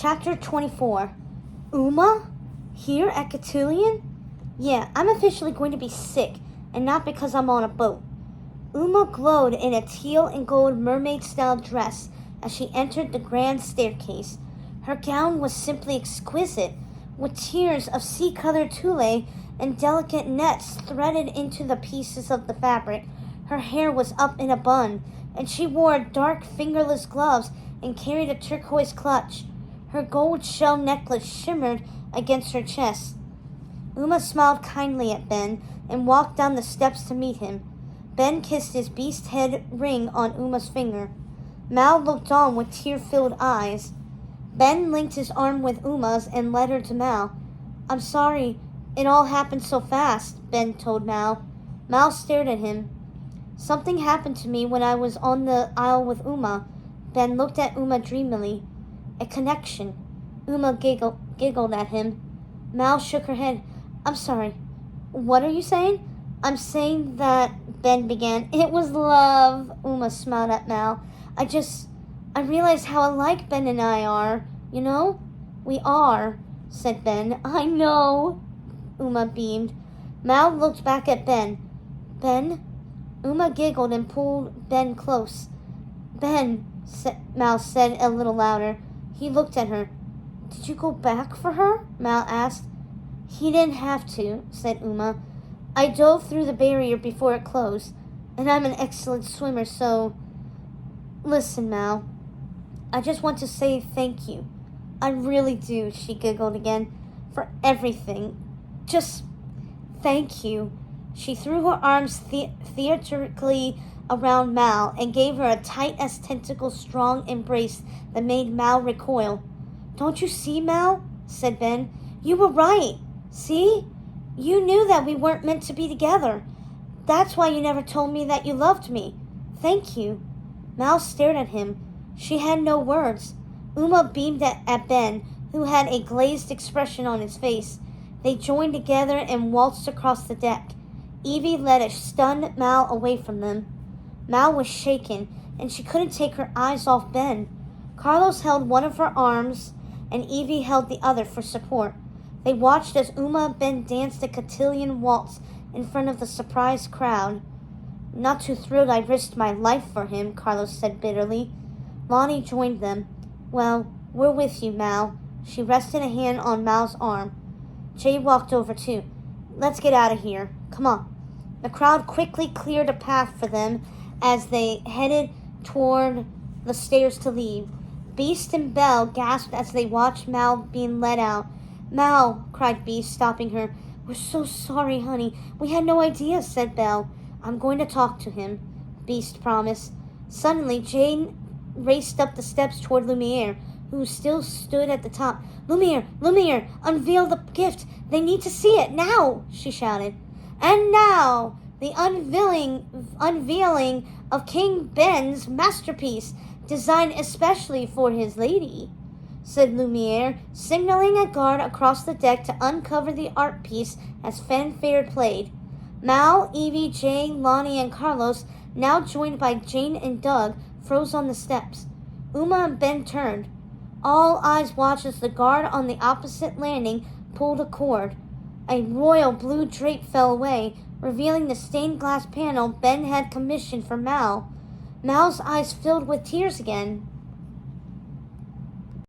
Chapter 24. Uma? Here at Cotillion? Yeah, I'm officially going to be sick, and not because I'm on a boat. Uma glowed in a teal and gold mermaid-style dress as she entered the grand staircase. Her gown was simply exquisite, with tiers of sea-colored tulle and delicate nets threaded into the pieces of the fabric. Her hair was up in a bun, and she wore dark fingerless gloves and carried a turquoise clutch. Her gold shell necklace shimmered against her chest. Uma smiled kindly at Ben and walked down the steps to meet him. Ben kissed his beast head ring on Uma's finger. Mal looked on with tear-filled eyes. Ben linked his arm with Uma's and led her to Mal. I'm sorry, it all happened so fast, Ben told Mal. Mal stared at him. Something happened to me when I was on the isle with Uma. Ben looked at Uma dreamily. A connection. Uma giggled at him. Mal shook her head. I'm sorry. What are you saying? I'm saying that, Ben began. It was love, Uma smiled at Mal. I realized how alike Ben and I are, you know? We are, said Ben. I know, Uma beamed. Mal looked back at Ben. Ben? Uma giggled and pulled Ben close. Ben, Mal said a little louder. He looked at her. Did you go back for her? Mal asked. He didn't have to, said Uma. I dove through the barrier before it closed, and I'm an excellent swimmer, so... Listen, Mal. I just want to say thank you. I really do, she giggled again, for everything. Just thank you. She threw her arms theatrically around Mal and gave her a tight-as-tentacle strong embrace that made Mal recoil. Don't you see, Mal? Said Ben. You were right. See? You knew that we weren't meant to be together. That's why you never told me that you loved me. Thank you. Mal stared at him. She had no words. Uma beamed at Ben, who had a glazed expression on his face. They joined together and waltzed across the deck. Evie led a stunned Mal away from them. Mal was shaken, and she couldn't take her eyes off Ben. Carlos held one of her arms, and Evie held the other for support. They watched as Uma and Ben danced a cotillion waltz in front of the surprised crowd. Not too thrilled I risked my life for him, Carlos said bitterly. Lonnie joined them. Well, we're with you, Mal. She rested a hand on Mal's arm. Jay walked over too. Let's get out of here. Come on. The crowd quickly cleared a path for them as they headed toward the stairs to leave. Beast and Belle gasped as they watched Mal being led out. Mal, cried Beast, stopping her. We're so sorry, honey. We had no idea, said Belle. I'm going to talk to him, Beast promised. Suddenly, Jane raced up the steps toward Lumiere, who still stood at the top. Lumiere, unveil the gift. They need to see it now, she shouted. And now, the unveiling of King Ben's masterpiece, designed especially for his lady, said Lumiere, signaling a guard across the deck to uncover the art piece as fanfare played. Mal, Evie, Jay, Lonnie, and Carlos, now joined by Jane and Doug, froze on the steps. Uma and Ben turned. All eyes watched as the guard on the opposite landing pulled a cord. A royal blue drape fell away, revealing the stained glass panel Ben had commissioned for Mal. Mal's eyes filled with tears again.